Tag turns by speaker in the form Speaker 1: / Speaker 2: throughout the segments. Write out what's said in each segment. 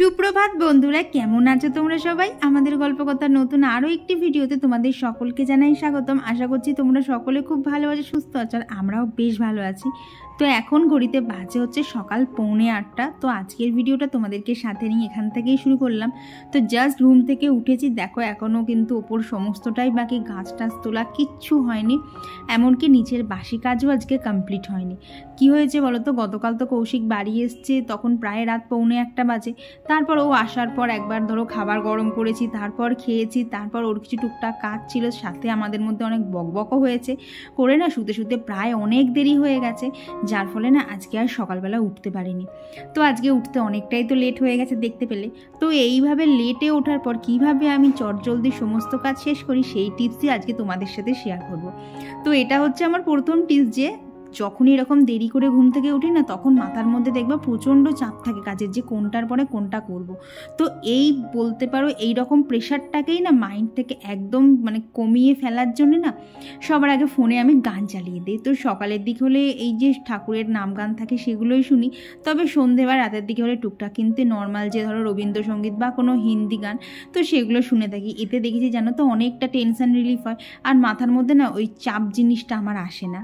Speaker 1: সুপ্রভাত বন্ধুরা, কেমন আছো তোমরা সবাই? আমাদের গল্পকথার নতুন আরও একটি ভিডিওতে তোমাদের সকলকে জানাই স্বাগতম। আশা করছি তোমরা সকলে খুব ভালো আছো, সুস্থ আছো, আর আমরাও বেশ ভালো আছি। তো এখন ঘড়িতে বাজে হচ্ছে সকাল 7:45। তো আজকের ভিডিওটা তোমাদেরকে সাথে নিয়ে এখান থেকেই শুরু করলাম। তো জাস্ট ঘুম থেকে উঠেছি, দেখো এখনও কিন্তু ওপর সমস্তটাই বাকি, গাছ টাছ তোলা কিচ্ছু হয়নি, এমনকি নিচের বাসি কাজও আজকে কমপ্লিট হয়নি। কি হয়েছে বলো তো, গতকাল তো কৌশিক বাড়ি এসছে, তখন প্রায় রাত 1:45 বাজে। তারপর ও আসার পর একবার ধরো খাবার গরম করেছি, তারপর খেয়েছি, তারপর ওর কিছু টুকটাক কাজ ছিল, সাথে আমাদের মধ্যে অনেক বকবকও হয়েছে করে না, শুতে শুতে প্রায় অনেক দেরি হয়ে গেছে, যার ফলে না আজকে আর সকালবেলা উঠতে পারিনি। তো আজকে উঠতে অনেকটাই তো লেট হয়ে গেছে দেখতে পেলে। তো এইভাবে লেটে ওঠার পর কিভাবে আমি চটজলদি সমস্ত কাজ শেষ করি সেই টিপসই আজকে তোমাদের সাথে শেয়ার করব। তো এটা হচ্ছে আমার প্রথম টিপস, যে যখনই এরকম দেরি করে ঘুম থেকে উঠি না, তখন মাথার মধ্যে দেখবা প্রচণ্ড চাপ থাকে কাজের, যে কোনটার পরে কোনটা করব। তো এই বলতে পারো এই রকম প্রেশারটাকেই না মাইন্ড থেকে একদম কমিয়ে ফেলার জন্য না সবার আগে ফোনে আমি গান চালিয়ে দিই। তো সকালের দিক হলে এই যে ঠাকুরের নাম গান থাকে সেগুলোই শুনি, তবে সন্ধে বা রাতের দিকে হলে টুকটাক কিন্তু নর্মাল যে ধরো রবীন্দ্রসঙ্গীত বা কোনো হিন্দি গান, তো সেগুলো শুনে থাকি। এতে দেখেছি জানো তো অনেকটা টেনশন রিলিফ হয়, আর মাথার মধ্যে না ওই চাপ জিনিসটা আমার আসে না।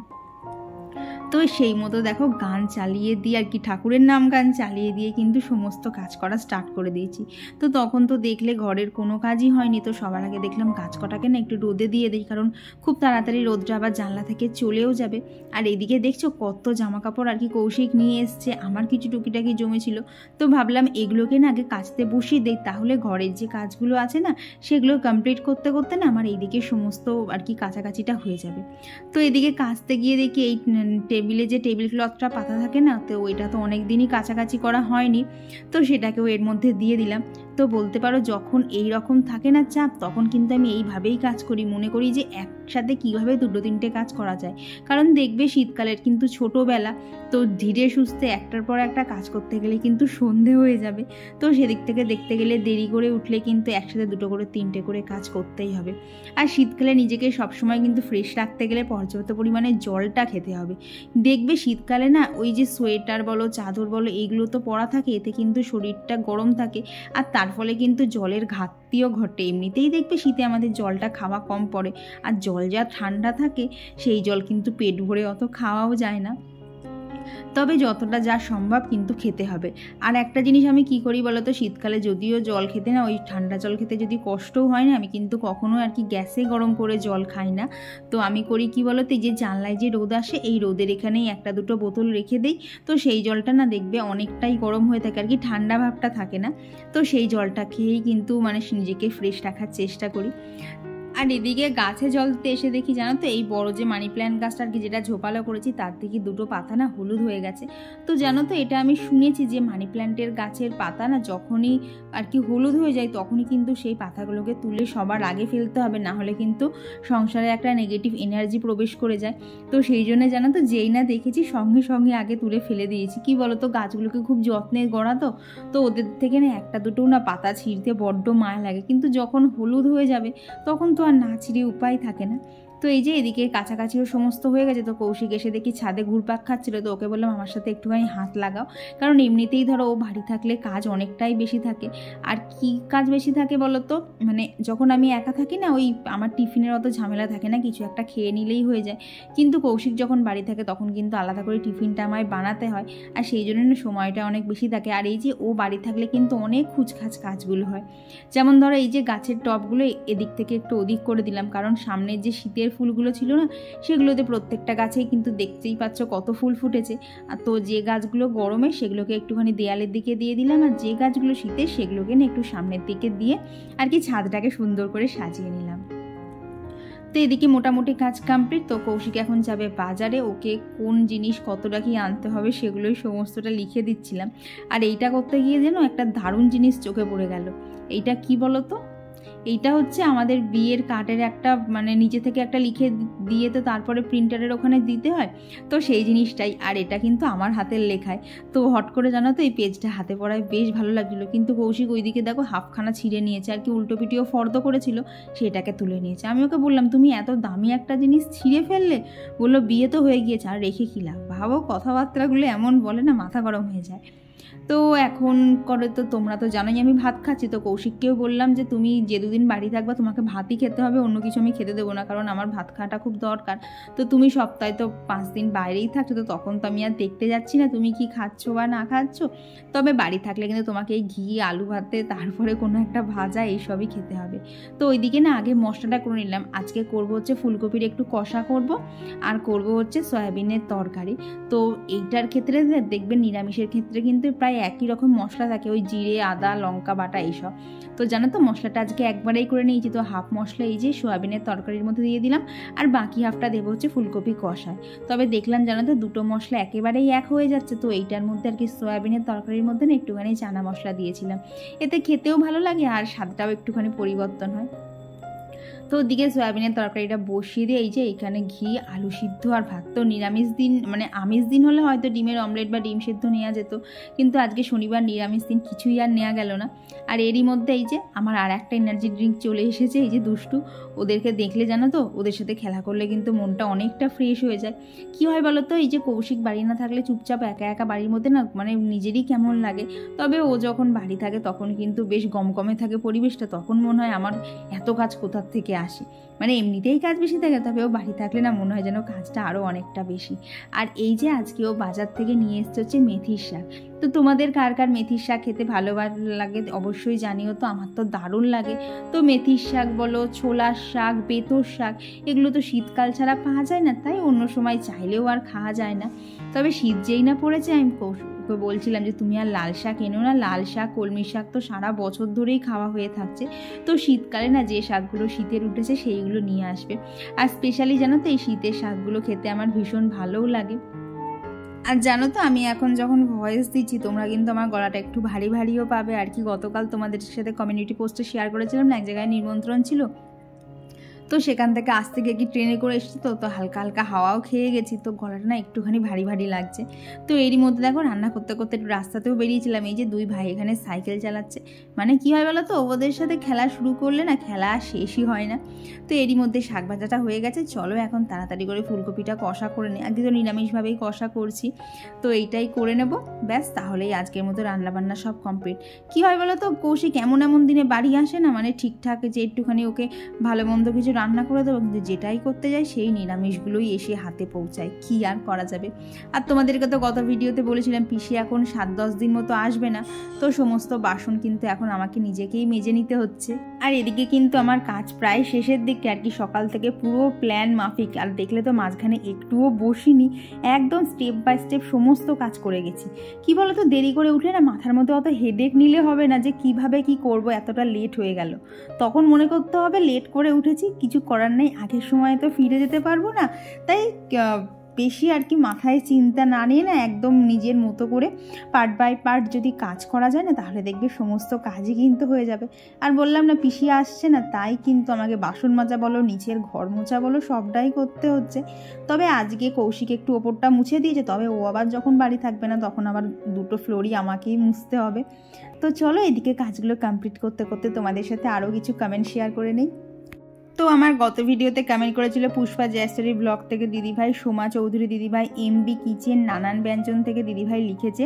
Speaker 1: তো সেই মতো দেখো গান চালিয়ে দিয়ে আর কি, ঠাকুরের নাম গান চালিয়ে দিয়ে কিন্তু সমস্ত কাজ করা স্টার্ট করে দিয়েছি। তো তখন তো দেখলে ঘরের কোনো কাজই হয়নি। তো সবার আগে দেখলাম গাছ কটাকে না একটু রোদে দিয়ে দিই, কারণ খুব তাড়াতাড়ি রোদটা আবার জানলা থেকে চলেও যাবে। আর এদিকে দেখছো কত জামা কাপড় আর কি কৌশিক নিয়ে এসছে, আমার কিছু টুকিটাকি জমেছিল। তো ভাবলাম এগুলোকে না আগে কাচতে বসিয়ে দিই, তাহলে ঘরের যে কাজগুলো আছে না সেগুলো কমপ্লিট করতে করতে না আমার এইদিকে সমস্ত আর কি কাছাকাছিটা হয়ে যাবে। তো এদিকে কাচতে গিয়ে দেখি এই টেবিলে যে টেবিল ক্লথটা পাতা থাকে না, তো ওইটা তো অনেক দিনই কাছাকাছি করা হয়নি, তো সেটাকেও এর মধ্যে দিয়ে দিলাম। তো বলতে পারো যখন এই রকম থাকে না চাপ, তখন কিন্তু আমি এইভাবেই কাজ করি, মনে করি যে একসাথে কিভাবে 2-3টে কাজ করা যায়। কারণ দেখবে শীতকালের কিন্তু ছোটোবেলা, তো ধীরে সুস্থে একটার পর একটা কাজ করতে গেলে কিন্তু সন্ধে হয়ে যাবে। তো সেদিক থেকে দেখতে গেলে দেরি করে উঠলে কিন্তু একসাথে 2 করে 3টে করে কাজ করতেই হবে। আর শীতকালে নিজেকে সবসময় কিন্তু ফ্রেশ রাখতে গেলে পর্যাপ্ত পরিমাণে জলটা খেতে হবে। দেখবে শীতকালে না ওই যে সোয়েটার বলো চাদর বলো এইগুলো তো পরা থাকে, এতে কিন্তু শরীরটা গরম থাকে, আর তার ফলে কিন্তু জলের ঘাটতিও ঘটে। এমনিতেই দেখবে শীতে আমাদের জলটা খাওয়া কম পড়ে, আর জল যা ঠান্ডা থাকে সেই জল কিন্তু পেট ভরে অত খাওয়াও যায় না, তবে যতটা যা সম্ভব কিন্তু খেতে হবে। আর একটা জিনিস আমি কি করি বলো তো, শীতকালে যদিও জল খেতে না ওই ঠান্ডা জল খেতে যদি কষ্টও হয় না, আমি কিন্তু কখনো আর কি গ্যাসে গরম করে জল খাই না। তো আমি করি কি বলো তো, এই যে জানলায় যে রোদ আসে, এই রোদের এখানেই 1-2 বোতল রেখে দিই। তো সেই জলটা না দেখবে অনেকটাই গরম হয়ে থাকে আর কি, ঠান্ডা ভাবটা থাকে না। তো সেই জলটা খেয়েই কিন্তু নিজেকে ফ্রেশ রাখার চেষ্টা করি। আর এদিকে গাছে জল দিতে এসে দেখি জানো তো, এই বড় যে মানি প্ল্যান্ট গাছটা আর কি যেটা ঝোপালো করেছি, তার থেকে 2টো পাতা না হলুদ হয়ে গেছে। তো জানো তো এটা আমি শুনেছি যে মানি প্ল্যান্টের গাছের পাতা না যখনই আর কি হলুদ হয়ে যায়, তখনই কিন্তু সেই পাতাগুলোকে তুলে সবার আগে ফেলতে হবে, না হলে কিন্তু সংসারে একটা নেগেটিভ এনার্জি প্রবেশ করে যায়। তো সেই জন্য জানো তো যেই না দেখেছি সঙ্গে সঙ্গে আগে তুলে ফেলে দিয়েছি। কি বলো তো, গাছগুলোকে খুব যত্নে গড়া, তো ওদের থেকে না 1-2টো না পাতা ছিঁড়তে বড্ড মায়া লাগে, কিন্তু যখন হলুদ হয়ে যাবে তখন তো আর না ছিঁড়ে উপায় থাকে না। তো এই যে এদিকে কাছাকাছিও সমস্ত হয়ে গেছে। তো কৌশিক এসে দেখি ছাদে ঘুরপাক খাচ্ছিল, তো ওকে বললাম আমার সাথে একটুখানি হাত লাগাও, কারণ এমনিতেই ধরো ও বাড়ি থাকলে কাজ অনেকটাই বেশি থাকে। আর কি কাজ বেশি থাকে বলো তো, যখন আমি একা থাকি না, ওই আমার টিফিনের অত ঝামেলা থাকে না, কিছু একটা খেয়ে নিলেই হয়ে যায়। কিন্তু কৌশিক যখন বাড়ি থাকে তখন কিন্তু আলাদা করে টিফিনটা আমায় বানাতে হয়, আর সেই জন্য সময়টা অনেক বেশি থাকে। আর এই যে ও বাড়ি থাকলে কিন্তু অনেক খুচখাচ কাজগুলো হয়, যেমন ধরো এই যে গাছের টবগুলো এদিক থেকে একটু ওদিক করে দিলাম, কারণ সামনের যে শীতের ফুলগুলো ছিল না, সেগুলোতে প্রত্যেকটা গাছেই কিন্তু দেখতেই পাচ্ছ কত ফুল ফুটেছে। আর তো যে গাছগুলো গরমে সেগুলোকে একটুখানি দেয়ালের দিকে দিয়ে দিলাম, আর যে গাছগুলো শীতে সেগুলোকে না একটু সামনের দিকে দিয়ে আর কি ছাদটাকে সুন্দর করে সাজিয়ে নিলাম। তো এদিকে মোটামুটি কাজ কমপ্লিট। তো কৌশিক এখন যাবে বাজারে, ওকে কোন জিনিস কতটা কি আনতে হবে সেগুলোই সমস্তটা লিখে দিচ্ছিলাম। আর এইটা করতে গিয়ে যেন একটা দারুণ জিনিস চোখে পড়ে গেল। এইটা কি বলো তো, এইটা হচ্ছে আমাদের বিয়ের কার্ডের একটা মানে নিচে থেকে একটা লিখে দিয়ে তো তারপরে প্রিন্টারের ওখানে দিতে হয়, তো সেই জিনিসটাই। আর এটা কিন্তু আমার হাতের লেখায়। তো হট করে জানো তো এই পেজটা হাতে পড়ায় বেশ ভালো লাগছিলো, কিন্তু কৌশিক ওইদিকে দেখো হাফখানা ছিঁড়ে নিয়েছে, আর কি উল্টো পিটিও ফর্দ করেছিল, সেটাকে তুলে নিয়েছে। আমি ওকে বললাম তুমি এত দামি একটা জিনিস ছিঁড়ে ফেললে? বললো বিয়ে তো হয়ে গিয়েছে, আর রেখে কী লাভ। ভাবো কথাবার্তাগুলো এমন বলে না, মাথা গরম হয়ে যায়। তো এখন করে তো তোমরা তো জানোই আমি ভাত খাচ্ছি, তো কৌশিককেও বললাম যে তুমি যে দুদিন বাড়ি থাকবা তোমাকে ভাতই খেতে হবে, অন্য কিছু আমি খেতে দেবো না, কারণ আমার ভাত খাওয়াটা খুব দরকার। তো তুমি সপ্তাহে তো 5 দিন বাইরেই থাকছো, তো তখন তো আমি আর দেখতে যাচ্ছি না তুমি কি খাচ্ছ বা না খাচ্ছ। তবে বাড়ি থাকলে কিন্তু তোমাকে এই ঘি আলু ভাতে তারপরে কোনো একটা ভাজা এইসবই খেতে হবে। তো ওইদিকে না আগে মশলাটা করে নিলাম। আজকে করব হচ্ছে ফুলকপির একটু কষা করব, আর করব হচ্ছে সয়াবিনের তরকারি। তো এইটার ক্ষেত্রে দেখবেন নিরামিষের ক্ষেত্রে কিন্তু প্রায় একই রকম মশলা থাকে, ওই জিরে আদা লঙ্কা বাটা এইসব। তো জানো তো মশলাটা আজকে একবারেই করে নিয়েছি। তো হাফ মশলা এই যে সোয়াবিনের তরকারির মধ্যে দিয়ে দিলাম, আর বাকি হাফটা দেবো হচ্ছে ফুলকপি কষায়। তবে দেখলাম জানো তো দুটো মশলা একেবারেই এক হয়ে যাচ্ছে, তো এইটার মধ্যে আর কি সোয়াবিনের তরকারির মধ্যে না একটুখানি চানা মশলা দিয়েছিলাম, এতে খেতেও ভালো লাগে আর স্বাদটাও একটুখানি পরিবর্তন হয়। তো ওদিকে সয়াবিনের তরকারিটা বসিয়ে দিয়ে এই যে এখানে ঘি আলু সিদ্ধ আর ভাত। তো নিরামিষ দিন মানে আমিষ দিন হলে হয়তো ডিমের অমলেট বা ডিম সিদ্ধ নেওয়া যেত, কিন্তু আজকে শনিবার নিরামিষ দিন কিছুই আর নেওয়া গেল না। আর এরই মধ্যে এই যে আমার আর একটা এনার্জি ড্রিঙ্ক চলে এসেছে, এই যে দুষ্টু। ওদেরকে দেখলে জানো তো ওদের সাথে খেলা করলে কিন্তু মনটা অনেকটা ফ্রেশ হয়ে যায়। কী হয় বলো তো, এই যে কৌশিক বাড়ি না থাকলে চুপচাপ একা একা বাড়ির মধ্যে না মানে নিজেরই কেমন লাগে। তবে ও যখন বাড়ি থাকে তখন কিন্তু বেশ গমগমে থাকে পরিবেশটা, তখন মনে হয় আমার এত কাজ কোথার থেকে আসে। মানে এমনিতেই কাজ বেশি থাকে, তবে ও বাড়ি থাকলে না মনে হয় যেন কাজটা আরও অনেকটা বেশি। আর এই যে আজকে ও বাজার থেকে নিয়ে এসছে হচ্ছে মেথির শাক। তো তোমাদের কার কার মেথির শাক খেতে ভালো লাগে অবশ্যই জানিও, তো আমার তো দারুণ লাগে। তো মেথির শাক বলো, ছোলার শাক, বেতর শাক, এগুলো তো শীতকাল ছাড়া পাওয়া যায় না, তাই অন্য সময় চাইলেও আর খাওয়া যায় না। তবে শীত যেই না পড়েছে আমি বলছিলাম যে তুমি আর লাল শাক এনো না, লাল শাক কলমি শাক তো সারা বছর ধরেই খাওয়া হয়ে থাকছে। তো শীতকালে না যে শাকগুলো শীতের উঠেছে সেইগুলো নিয়ে আসবে। আর স্পেশালি জানো তো এই শীতের শাকগুলো খেতে আমার ভীষণ ভালোও লাগে। আর জানো তো আমি এখন যখন ভয়েস দিচ্ছি তোমরা কিন্তু আমার গলাটা একটু ভারী ভারীও পাবে আর কি। গতকাল তোমাদের সাথে কমিউনিটি পোস্টে শেয়ার করেছিলাম না, এক জায়গায় নিমন্ত্রণ ছিল, তো সেখান থেকে আসতে গিয়ে কি ট্রেনে করে এসেছি, তো হালকা হালকা হাওয়াও খেয়ে গেছি, তো গলাটা না একটুখানি ভারী ভারী লাগছে। তো এরই মধ্যে দেখো রান্না করতে করতে একটু রাস্তাতেও বেরিয়েছিলাম। এই যে দুই ভাই এখানে সাইকেল চালাচ্ছে, মানে কী হয় বলো তো ওদের সাথে খেলা শুরু করলে না খেলা শেষই হয় না। তো এরই মধ্যে শাক ভাজাটা হয়ে গেছে, চলো এখন তাড়াতাড়ি করে ফুলকপিটা কষা করে নিই। আজকে তো নিরামিষভাবেই কষা করছি, তো এইটাই করে নেব ব্যাস, তাহলেই আজকের মতো রান্নাবান্না সব কমপ্লিট। কী হয় বলো তো কৌশিক এমন দিনে বাড়ি আসে না, মানে ঠিকঠাক যে একটুখানি ওকে ভালো মন্দ কিছু রান্না করে দেবো, কিন্তু যেটাই করতে যাই সেই নিরামিষগুলোই এসে হাতে পৌঁছায়, কি আর করা যাবে। আর তোমাদেরকে তো গত ভিডিওতে বলেছিলাম পিসি এখন 7-10 দিন মতো আসবে না, তো সমস্ত বাসন কিন্তু এখন আমাকে নিজেকেই মেজে নিতে হচ্ছে। আর এদিকে কিন্তু আমার কাজ প্রায় শেষের দিকে আর কি, সকাল থেকে পুরো প্ল্যান মাফিক। আর দেখলে তো মাঝখানে একটুও বসিনি, একদম স্টেপ বাই স্টেপ সমস্ত কাজ করে গেছি। কি বলো তো দেরি করে উঠলে না মাথার মধ্যে অত হেডেক নিলে হবে না যে কিভাবে কি করব, এতটা লেট হয়ে গেল। তখন মনে করতে হবে লেট করে উঠেছি, কিছু করার নেই, আগের সময় তো ফিরে যেতে পারবো না, তাই বেশি আর কি মাথায় চিন্তা না নিয়ে না একদম নিজের মতো করে পার্ট বাই পার্ট যদি কাজ করা যায় না, তাহলে দেখবে সমস্ত কাজই কিন্তু হয়ে যাবে। আর বললাম না পিসি আসছে না, তাই কিন্তু আমাকে বাসন মাজা বলো নিচের ঘর মোছা বলো সবটাই করতে হচ্ছে। তবে আজকে কৌশিক একটু ওপরটা মুছে দিয়েছে, তবে ও আবার যখন বাড়ি থাকবে না তখন আবার দুটো ফ্লোরই আমাকেই মুছতে হবে। তো চলো এদিকে কাজগুলো কমপ্লিট করতে করতে তোমাদের সাথে আরও কিছু কমেন্ট শেয়ার করে নিই। তো আমার গত ভিডিওতে কমেন্ট করেছিল পুষ্পা জয়স্টারি ব্লগ থেকে দিদিভাই, সোমা চৌধুরী দিদিভাই, এমবি কিচেন নানান ব্যঞ্জন থেকে দিদিভাই লিখেছে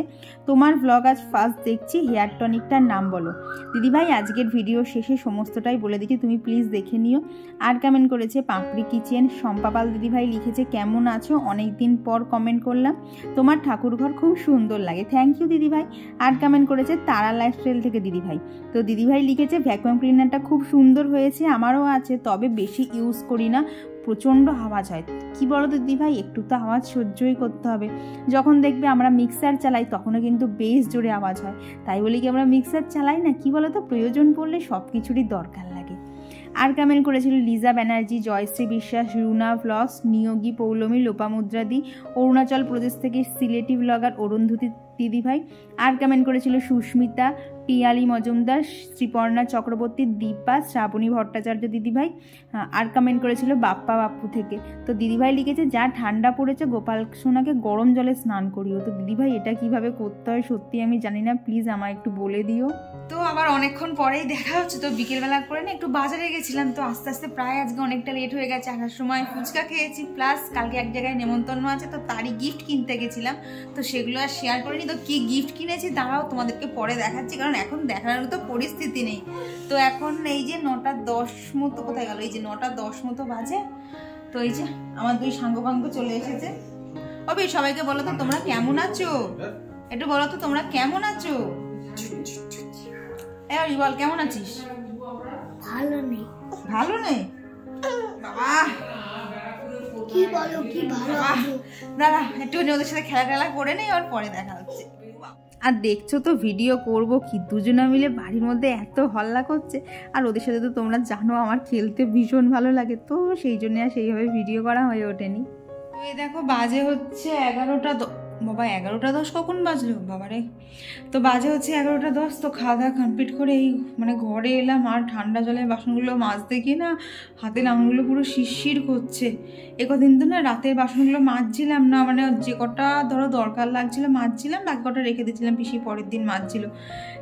Speaker 1: তোমার ব্লগ আজ ফার্স্ট দেখছি, হেয়ার টনিকটার নাম বলো। দিদিভাই আজকের ভিডিও শেষে সমস্তটাই বলে দিচ্ছি, তুমি প্লিজ দেখে নিও। আর কমেন্ট করেছে পাপড়ি কিচেন, শম্পাপাল দিদিভাই লিখেছে কেমন আছো, অনেক দিন পর কমেন্ট করলাম, তোমার ঠাকুরঘর খুব সুন্দর লাগে, থ্যাংক ইউ দিদিভাই। আর কমেন্ট করেছে তারা লাইফস্টাইল থেকে দিদিভাই, তো দিদিভাই লিখেছে ভ্যাকুয়াম ক্লিনারটা খুব সুন্দর হয়েছে, আমারও আছে, তবে বেশি ইউজ করি না, প্রচণ্ড আওয়াজ হয়। কি বলো তো দিদি ভাই একটু তো আওয়াজ সহ্যই করতে হবে। যখন দেখবে আমরা মিক্সার চালাই তখনও কিন্তু বেশ জোরে আওয়াজ হয়, তাই বলি কি আমরা মিক্সার চালাই না, কি বলো তো প্রয়োজন পড়লে সব কিছুরই দরকার লাগে। আর কমেন্ট করেছিল লিজা ব্যানার্জি, জয়শ্রী বিশ্বাস, রুনা ভ্লগস, নিয়োগী পৌলমী, লোপামুদ্রাদি, অরুণাচল প্রদেশ থেকে সিলেটি ব্লগার অরুন্ধতী দিদিভাই। আর কমেন্ট করেছিল সুস্মিতা, পিয়ালি মজুমদার, শ্রীপর্ণা চক্রবর্তী, দীপা, শ্রাবণী ভট্টাচার্য দিদিভাই। আর কমেন্ট করেছিল বাপ্পা বাপ্পু থেকে। তো দিদিভাই লিখেছে যা ঠান্ডা পড়েছে গোপাল সোনাকে গরম জলে স্নান করিও। তো দিদিভাই এটা কিভাবে করতে হয় সত্যি আমি জানি না, প্লিজ আমায় একটু বলে দিও। তো আবার অনেকক্ষণ পরেই দেখা হচ্ছে। তো বিকেলবেলা করে না একটু বাজারে গেছিলাম, তো আস্তে আস্তে প্রায় আজকে অনেকটা লেট হয়ে গেছে। আসার সময় ফুচকা খেয়েছি, প্লাস কালকে এক জায়গায় নেমন্তন্ন আছে, তো তারই গিফট কিনতে গেছিলাম। তো সেগুলো আর শেয়ার করিনি। তো কি গিফট কিনেছি দাঁড়াও তোমাদেরকে পরে দেখাচ্ছি, কারণ এখন দেখানোর তো পরিস্থিতি নেই। তো এখন এই যে 9:10 মতো, কোথায় গেল, এই যে 9:10 মতো বাজে। তো এই যে আমার দুই সাঙ্গপাঙ্গ চলে এসেছে। অবি সবাইকে বলো তো তোমরা কেমন আছো, একটু বলো তো তোমরা কেমন আছো। বল কেমন আছিস?
Speaker 2: ভালো নেই।
Speaker 1: ভালো নেই বাবা,
Speaker 2: কি বলো কি ভালো আছো?
Speaker 1: দাঁড়া একটু ওদের সাথে খেলা টেলা করে নেই, আর পরে দেখা হচ্ছে। আর দেখছো তো ভিডিও করব কি, দুজনে মিলে বাড়ির মধ্যে এত হল্লা করছে। আর ওদের সাথে তো তোমরা জানো আমার খেলতে ভীষণ ভালো লাগে, তো সেই জন্য আর সেইভাবে ভিডিও করা হয়ে ওঠেনি। তো এই দেখো বাজে হচ্ছে 11টা। বাবা 11:10 কখন বাজলো বাবারে। তো বাজে হচ্ছে 11:10। তো খাওয়া দাওয়া কমপ্লিট করে এই মানে ঘরে এলাম, আর ঠান্ডা জলে বাসনগুলো মাজতে গিয়ে না হাতের আঙুলগুলো পুরো শিরশির করছে। একদিন তো না রাতের বাসনগুলো মাজছিলাম না, মানে যে কটা ধরো দরকার লাগছিল মাজছিলাম, বাকি কটা রেখে দিয়েছিলাম, পিসি পরের দিন মাজছিল।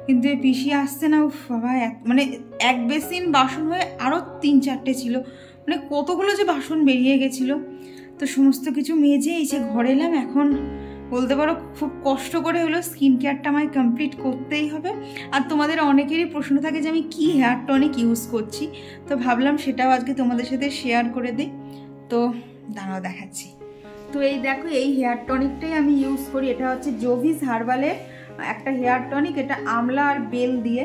Speaker 1: কিন্তু এই পিসি আসছে না, বাবা মানে এক বেসিন বাসন হয়ে আরও 3-4টে ছিল, মানে কতগুলো যে বাসন বেরিয়ে গেছিলো। তো সমস্ত কিছু মেজে এই যে ঘরে এলাম। এখন বলতে পারো খুব কষ্ট করে হলো স্কিন কেয়ারটা আমায় কমপ্লিট করতেই হবে। আর তোমাদের অনেকেরই প্রশ্ন থাকে যে আমি কি হেয়ার টনিক ইউজ করছি, তো ভাবলাম সেটাও আজকে তোমাদের সাথে শেয়ার করে দিই। তো দাঁড়াও দেখাচ্ছি। তো এই দেখো এই হেয়ার টনিকটাই আমি ইউজ করি। এটা হচ্ছে জোভিস হার্বালের একটা হেয়ার টনিক, এটা আমলা আর বেল দিয়ে।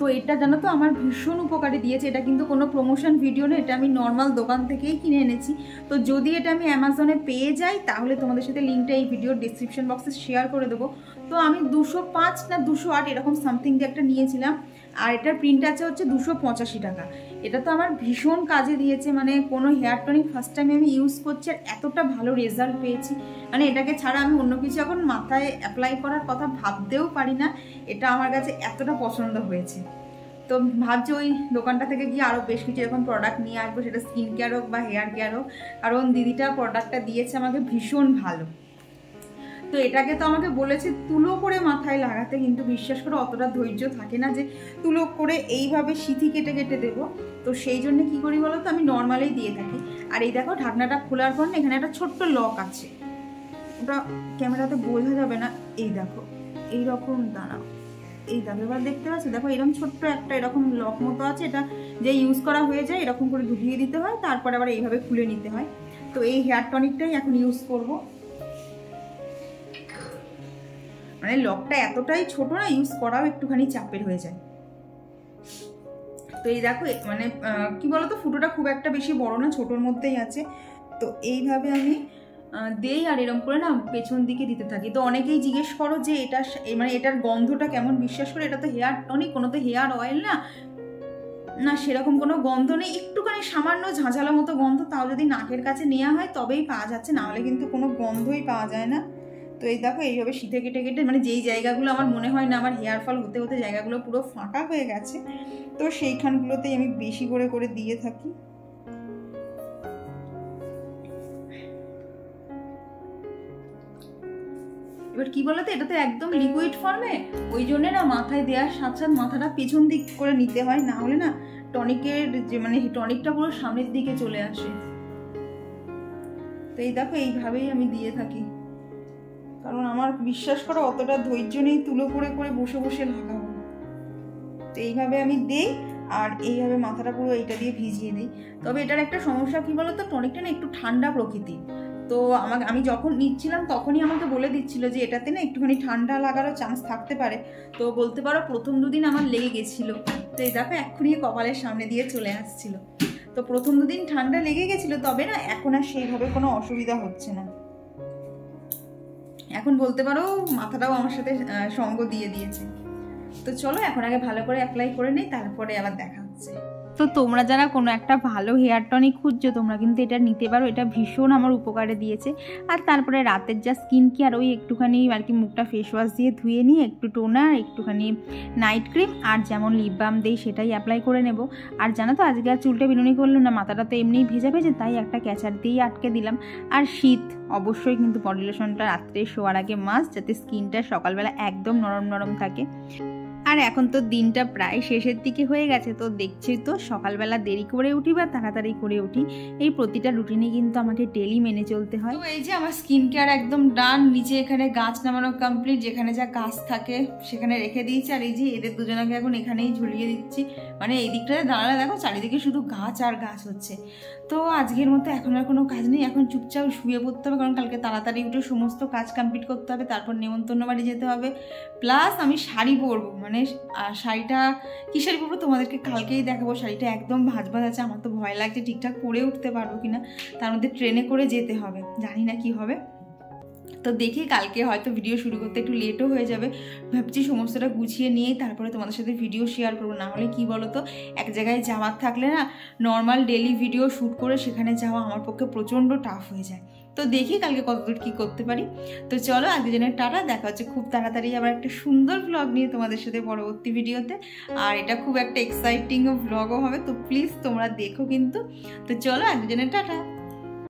Speaker 1: তো এটা জানো তো আমার ভীষণ উপকারী দিয়েছে। এটা কিন্তু কোনো প্রমোশন ভিডিও না, এটা আমি নর্মাল দোকান থেকেই কিনে এনেছি। তো যদি এটা আমি অ্যামাজনে পেয়ে যাই তাহলে তোমাদের সাথে লিঙ্কটা এই ভিডিওর ডিসক্রিপশন বক্সে শেয়ার করে দেবো। তো আমি 205 না 208 এরকম সামথিং দিয়ে একটা নিয়েছিলাম, আর এটার প্রিন্ট আছে হচ্ছে 285 টাকা। এটা তো আমার ভীষণ কাজে দিয়েছে, মানে কোনো হেয়ার টনিক ফার্স্ট টাইম আমি ইউজ করছি আর এতটা ভালো রেজাল্ট পেয়েছি, মানে এটাকে ছাড়া আমি অন্য কিছু এখন মাথায় অ্যাপ্লাই করার কথা ভাবতেও পারি না। এটা আমার কাছে এতটা পছন্দ হয়েছে। তো ভাবছি ওই দোকানটা থেকে গিয়ে আরও বেশ কিছু এরকম প্রোডাক্ট নিয়ে আসবো, সেটা স্কিন কেয়ার হোক বা হেয়ার কেয়ার হোক, কারণ দিদিটা প্রোডাক্টটা দিয়েছে আমাকে ভীষণ ভালো। তো এটাকে তো আমাকে বলেছে তুলো করে মাথায় লাগাতে, কিন্তু বিশ্বাস করে অতটা ধৈর্য থাকে না যে তুলো করে এইভাবে সিথি কেটে কেটে দেবো। তো সেই জন্য কী করি বলো তো, আমি নর্মালেই দিয়ে থাকি। আর এই দেখো ঢাকনাটা খোলার পর না এখানে একটা ছোট্ট লক আছে, ওটা ক্যামেরাতে বোঝা যাবে না। এই দেখো এইরকম দাঁড়াও, এই দেখো এবার দেখতে পাচ্ছি, দেখো এরকম ছোট্ট একটা এরকম লক মতো আছে, এটা যে ইউজ করা হয়ে যায় এরকম করে ঢুকিয়ে দিতে হয়, তারপরে আবার এইভাবে খুলে নিতে হয়। তো এই হেয়ার টনিকটাই এখন ইউজ করব। মানে লকটা এতটাই ছোট না, ইউজ করাও একটুখানি চাপের হয়ে যায়। তো এই দেখো মানে কি বলতো ফুটোটা খুব একটা বেশি বড় না, ছোটোর মধ্যেই আছে। তো এইভাবে আমি দেই আর এরকম করে না পেছন দিকে দিতে থাকি। তো অনেকেই জিজ্ঞেস করো যে এটা মানে এটার গন্ধটা কেমন, বিশ্বাস করে এটা তো হেয়ার টনিক, কোনো তো হেয়ার অয়েল না, না সেরকম কোনো গন্ধ নেই, একটুখানি সামান্য ঝাঁঝালো মতো গন্ধ, তাও যদি নাকের কাছে নেওয়া হয় তবেই পাওয়া যাচ্ছে, নাহলে কিন্তু কোনো গন্ধই পাওয়া যায় না। তো এই দেখো এইভাবে সিধে কেটে কেটে, মানে যেই জায়গাগুলো আমার মনে হয় না আমার হেয়ার ফল হতে হতে জায়গাগুলো পুরো ফাঁকা হয়ে গেছে, তো সেইখানগুলোতেই আমি বেশি করে করে দিয়ে থাকি। এবার কি বলতো এটা তো একদম লিকুইড ফর্মে, ওই জন্য না মাথায় দেওয়ার সাথে সাথে মাথাটা পেছন দিক করে নিতে হয়, না হলে না টনিকের যে মানে টনিকটা পুরো সামনের দিকে চলে আসে। তো এই দেখো এইভাবেই আমি দিয়ে থাকি, কারণ আমার বিশ্বাস করো অতটা ধৈর্য নেই তুলো করে করে বসে বসে লাগাবো। তো এইভাবে আমি দিই আর এইভাবে মাথাটা পুরো এইটা দিয়ে ভিজিয়ে দিই। তবে এটার একটা সমস্যা কি বলতো, টনিকটা না একটু ঠান্ডা প্রকৃতির। তো আমি যখন নিচ্ছিলাম তখনই আমাকে বলে দিচ্ছিল যে এটাতে না একটুখানি ঠান্ডা লাগারও চান্স থাকতে পারে। তো বলতে পারো প্রথম দুদিন আমার লেগে গেছিলো। তো এই দেখো এক্ষুনি কপালের সামনে দিয়ে চলে আসছিল। তো প্রথম দুদিন ঠান্ডা লেগে গেছিলো, তবে না এখন আর সেইভাবে কোনো অসুবিধা হচ্ছে না। এখন বলতে পারো মাথাটাও আমার সাথে সঙ্গ দিয়ে দিয়েছে। তো চলো এখন আগে ভালো করে অ্যাপ্লাই করে নিই, তারপরে আবার দেখা হচ্ছে। তো তোমরা যারা কোনো একটা ভালো হেয়ার টনিক খুঁজছো তোমরা কিন্তু এটা নিতে পারো, এটা ভীষণ আমার উপকারে দিয়েছে। আর তারপরে রাতের যা স্কিন কেয়ার, ওই একটুখানি আর কি মুখটা ফেস ওয়াশ দিয়ে ধুয়ে নিয়ে একটু টোনার, একটুখানি নাইট ক্রিম আর যেমন লিপ বাম দেই সেটাই অ্যাপ্লাই করে নেব। আর জানো তো আজকে আর চুলটা বিনুনি করলাম না, মাথাটা তো এমনিই ভেজা ভেজে, তাই একটা ক্যাচার দিয়েই আটকে দিলাম। আর শীত অবশ্যই কিন্তু বডি লোশনটা রাত্রে শোয়ার আগে মাস্ট, যাতে স্কিনটা সকালবেলা একদম নরম নরম থাকে। আর এখন তো দিনটা প্রায় শেষের দিকে হয়ে গেছে, তো দেখছি তো সকালবেলা দেরি করে উঠি বা তাড়াতাড়ি করে উঠি, এই প্রতিটা রুটিনে কিন্তু আমাকে ডেলি মেনে চলতে হয়। তো এই যে আমার স্কিন কেয়ার একদম ডান, নিচে এখানে গাছ নামানো কমপ্লিট, যেখানে যা গাছ থাকে সেখানে রেখে দিয়েছি। আর এই যে এদের দুজনকে এখন এখানেই ঝুলিয়ে দিচ্ছি, মানে এই দিকটাতে দাঁড়ালে দেখো চারিদিকে শুধু গাছ আর গাছ হচ্ছে। তো আজকের মতো এখন আর কোনো কাজ নেই, এখন চুপচাপ শুয়ে পড়তে হবে, কারণ কালকে তাড়াতাড়ি উঠে সমস্ত কাজ কমপ্লিট করতে হবে, তারপর নেমন্তন্ন বাড়ি যেতে হবে। প্লাস আমি শাড়ি পরবো, মানে শাড়িটা কী শাড়ি পরবো তোমাদেরকে কালকেই দেখাবো। শাড়িটা একদম ভাজ ভাজ আছে, আমার তো ভয় লাগছে ঠিকঠাক পরে উঠতে পারবো কিনা, তার মধ্যে ট্রেনে করে যেতে হবে, জানি না কি হবে। তো দেখি কালকে হয়তো ভিডিও শুরু করতে একটু লেটও হয়ে যাবে, ভাবছি সমস্তটা গুছিয়ে নিয়েই তারপরে তোমাদের সাথে ভিডিও শেয়ার করবো। না হলে কি বলো তো, এক জায়গায় যাওয়ার থাকলে না নর্মাল ডেলি ভিডিও শ্যুট করে সেখানে যাওয়া আমার পক্ষে প্রচণ্ড টাফ হয়ে যায়। তো দেখি কালকে কতদূর কী করতে পারি। তো চলো আজকের জন্য টাটা, দেখা হচ্ছে খুব তাড়াতাড়ি আবার একটা সুন্দর ভ্লগ নিয়ে তোমাদের সাথে পরবর্তী ভিডিওতে। আর এটা খুব একটা এক্সাইটিং ভ্লগও হবে, তো প্লিজ তোমরা দেখো কিন্তু। তো চলো আজকের জন্য টাটা।